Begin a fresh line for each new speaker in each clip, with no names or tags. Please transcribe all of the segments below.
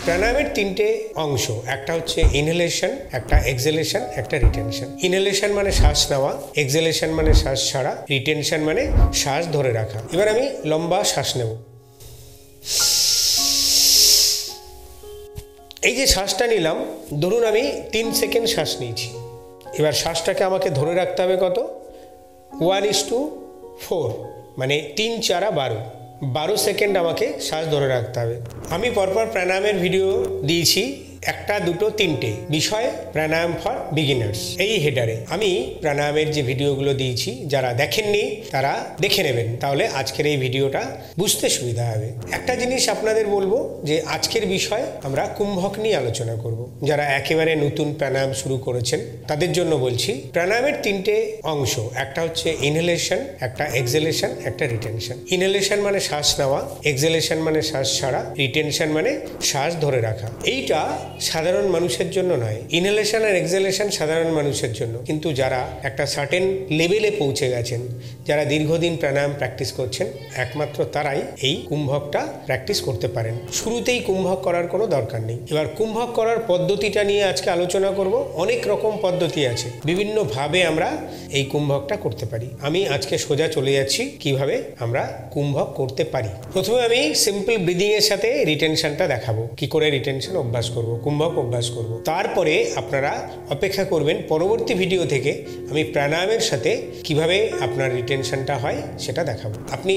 প্রাণায়ামের তিনটে অংশ, একটা হচ্ছে ইনহেলেশন, একটা এক্সহেলেশন, একটা রিটেনশন। ইনহেলেশন মানে শ্বাস নেওয়া, এক্সহেলেশন মানে শ্বাস ছাড়া, রিটেনশন মানে শ্বাস ধরে রাখা। এবার আমি লম্বা শ্বাস নেব। এই যে শ্বাসটা নিলাম, ধরুন আমি 3 সেকেন্ড শ্বাস নিয়েছি। এবার শ্বাসটাকে আমাকে ধরে রাখতে হবে কত? 1:4, মানে 3 4 12 সেকেন্ড আমাকে শ্বাস ধরে রাখতে হবে। আমি পরপর প্রাণায়ামের ভিডিও দিয়েছি, একটা দুটো তিনটে বিষয়, প্রাণায়াম ফর বিগিনার্স, এই হেডারে আমি প্রাণায়ামের যে ভিডিওগুলো দিয়েছি, যারা দেখেননি তারা দেখে নেবেন, তাহলে আজকের এই ভিডিওটা বুঝতে সুবিধা হবে। একটা জিনিস আপনাদের বলবো যে আজকের বিষয় আমরা কুম্ভক নিয়ে আলোচনা করব। যারা একেবারে নতুন প্রাণায়াম শুরু করেছেন তাদের জন্য বলছি, প্রাণায়ামের তিনটে অংশ, একটা হচ্ছে ইনহেলেশন, একটা এক্সহেলেশন, একটা রিটেনশন। ইনহেলেশন মানে শ্বাস নেওয়া, এক্সহেলেশন মানে শ্বাস ছাড়া, রিটেনশন মানে শ্বাস ধরে রাখা। এইটা সাধারণ মানুষের জন্য নয়। ইনহেলেশন আর এক্সহেলেশন সাধারণ মানুষের জন্য, কিন্তু যারা একটা সার্টেন লেভেলে পৌঁছে গেছেন, যারা দীর্ঘদিন প্রাণায়াম প্র্যাকটিস করছেন, একমাত্র তারাই এই কুম্ভকটা প্র্যাকটিস করতে পারেন। শুরুতেই কুম্ভক করার কোনো দরকার নেই। এবার কুম্ভক করার পদ্ধতিটা নিয়ে আজকে আলোচনা করব। অনেক রকম পদ্ধতি আছে, বিভিন্নভাবে আমরা এই কুম্ভকটা করতে পারি। আমি আজকে সোজা চলে যাচ্ছি কিভাবে আমরা কুম্ভক করতে পারি। প্রথমে আমি সিম্পল ব্রিদিং এর সাথে রিটেনশনটা দেখাবো, কি করে রিটেনশন অভ্যাস করব, কুম্ভক অভ্যাস করব। তারপরে আপনারা অপেক্ষা করবেন পরবর্তী ভিডিও থেকে আমি প্রাণায়ামের সাথে কিভাবে আপনার রিটেনশনটা হয় সেটা দেখাবো। আপনি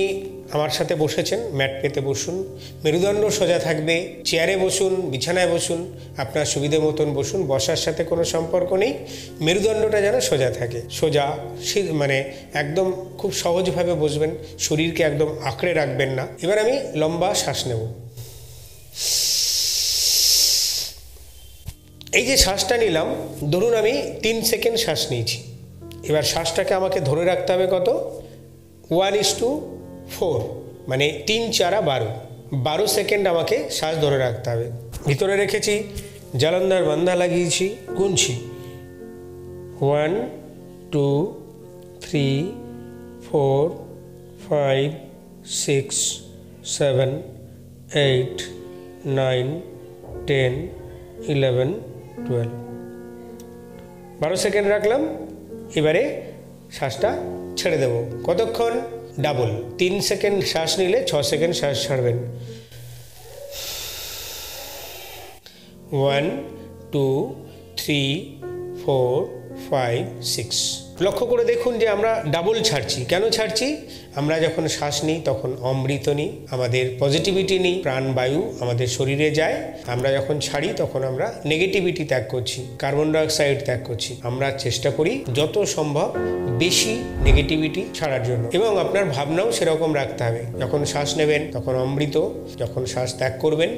আমার সাথে বসেছেন, ম্যাট পেতে বসুন, মেরুদণ্ড সোজা থাকবে, চেয়ারে বসুন, বিছানায় বসুন, আপনার সুবিধে মতন বসুন। বসার সাথে কোনো সম্পর্ক নেই, মেরুদণ্ডটা যেন সোজা থাকে, সোজা মানে একদম খুব সহজভাবে বসবেন, শরীরকে একদম আঁকড়ে রাখবেন না। এবার আমি লম্বা শ্বাস নেব। এই যে শ্বাসটা নিলাম, ধরুন আমি 3 সেকেন্ড শ্বাস নিয়েছি। এবার শ্বাসটাকে আমাকে ধরে রাখতে হবে কত? 1:4, মানে 3 4 12 সেকেন্ড আমাকে শ্বাস ধরে রাখতে হবে। ভিতরে রেখেছি, জালন্দার বান্ধা লাগিয়েছি, গুনছি 1 2 3 4 5 6 7 8 9 10 11 12 12 সেকেন্ড রাখলাম। এবারে শ্বাসটা ছেড়ে দেব। কতক্ষণ? ডাবল, 3 সেকেন্ড শ্বাস নিলে 6 সেকেন্ড শ্বাস ছাড়বেন। 1 2 3 4 5 6। লক্ষ্য করে দেখুন যে আমরা ডাবল ছাড়ছি। কেন ছাড়ছি? আমরা যখন শ্বাস নিই তখন অমৃত নিই, আমাদের পজিটিভিটি নিই, প্রাণবায়ু আমাদের শরীরে যায়। আমরা যখন ছাড়ি তখন আমরা নেগেটিভিটি ত্যাগ করছি, কার্বন ডাইঅক্সাইড ত্যাগ করছি। আমরা চেষ্টা করি যত সম্ভব বেশি নেগেটিভিটি ছাড়ার জন্য, এবং আপনার ভাবনাও সেরকম রাখতে হবে। যখন শ্বাস নেবেন তখন অমৃত, যখন শ্বাস ত্যাগ করবেন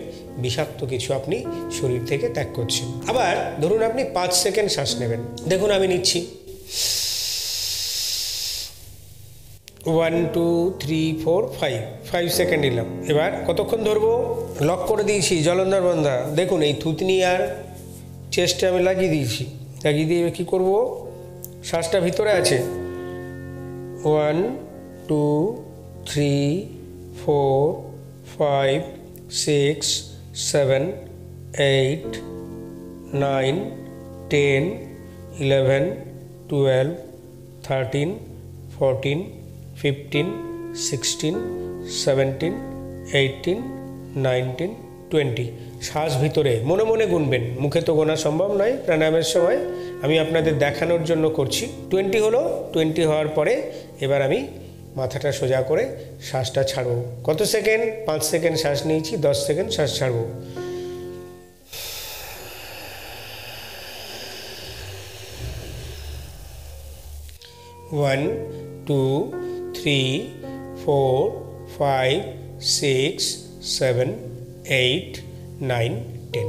বিষাক্ত কিছু আপনি শরীর থেকে ত্যাগ করছেন। আবার ধরুন আপনি 5 সেকেন্ড শ্বাস নেবেন। দেখুন আমি নিচ্ছি 1 2 3 4 5 সেকেন্ড নিলাম। এবার কতক্ষণ ধরবো? লক করে দিয়েছি, জলন্ধার বন্ধা। দেখুন এই থুতনি আর চেস্টে আমি লাগিয়ে দিয়েছি। লাগিয়ে দিয়ে কী করবো? শ্বাসটা ভিতরে আছে। 1 2 3 4 5 6 7 8 9 10 11 12 13 14 15 16 17 18 19 20। শ্বাস ভিতরে মনে মনে গুনবেন, মুখে তো গোনা সম্ভব নয় প্রাণায়ামের সময়, আমি আপনাদের দেখানোর জন্য করছি। 20 হলো। 20 হওয়ার পরে এবার আমি মাথাটা সোজা করে শ্বাসটা ছাড়ব। কত সেকেন্ড? 5 সেকেন্ড শ্বাস নিয়েছি, 10 সেকেন্ড শ্বাস ছাড়ব। 1 2 3 4 5 6 7 8 9 10।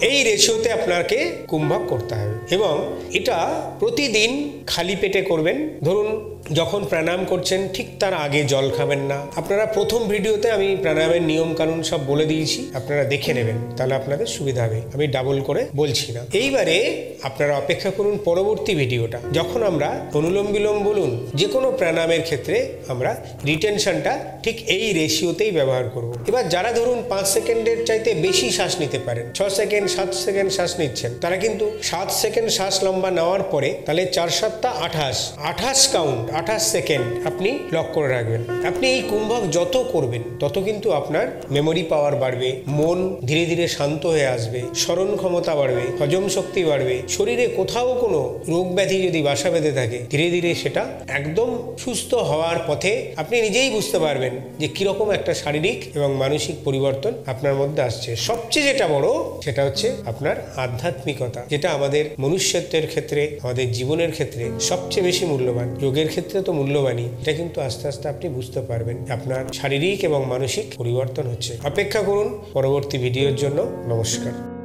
এই রেশিওতে আপনাকে কুম্ভক করতে হবে, এবং এটা প্রতিদিন খালি পেটে করবেন। ধরুন যখন প্রাণায়াম করছেন ঠিক তার আগে জল খাবেন না। আপনারা প্রথম ভিডিওতে আমি প্রাণায়ামের নিয়ম কানুন সব বলে দিয়েছি, আপনারা দেখে নেবেন, তাহলে আপনাদের সুবিধা হবে, আমি ডাবল করে বলছি না। এইবারে আপনারা অপেক্ষা করুন পরবর্তী ভিডিওটা, যখন আমরা অনুলোম বিলোম বলুন যে কোনো প্রাণায়ামের ক্ষেত্রে আমরা রিটেনশনটা ঠিক এই রেশিওতেই ব্যবহার করব। এবার যারা ধরুন 5 সেকেন্ডের চাইতে বেশি শ্বাস নিতে পারেন, 6 সেকেন্ড 7 সেকেন্ড শ্বাস নিচ্ছেন, তারা কিন্তু 7 সেকেন্ড শ্বাস লম্বা নেওয়ার পরে তাহলে 4 7 28 কাউন্ট 28 সেকেন্ড আপনি লক করে রাখবেন। আপনি এই কুম্ভক যত করবেন তত কিন্তু আপনার মেমোরি পাওয়ার বাড়বে, মন ধীরে ধীরে শান্ত হয়ে আসবে, স্মরণ ক্ষমতা বাড়বে, হজম শক্তি বাড়বে, শরীরে কোথাও কোনো রোগ ব্যাধি যদি বাসা বেঁধে থাকে ধীরে ধীরে সেটা একদম সুস্থ হওয়ার পথে আপনি নিজেই বুঝতে পারবেন যে কিরকম একটা শারীরিক এবং মানসিক পরিবর্তন আপনার মধ্যে আসছে। সবচেয়ে যেটা বড় সেটা হচ্ছে আপনার আধ্যাত্মিকতা, যেটা আমাদের মনুষ্যত্বের ক্ষেত্রে, আমাদের জীবনের ক্ষেত্রে সবচেয়ে বেশি মূল্যবান। যোগের ক্ষেত্রে তো মূল্যবানই, এটা কিন্তু আস্তে আস্তে আপনি বুঝতে পারবেন আপনার শারীরিক এবং মানসিক পরিবর্তন হচ্ছে। অপেক্ষা করুন পরবর্তী ভিডিওর জন্য। নমস্কার।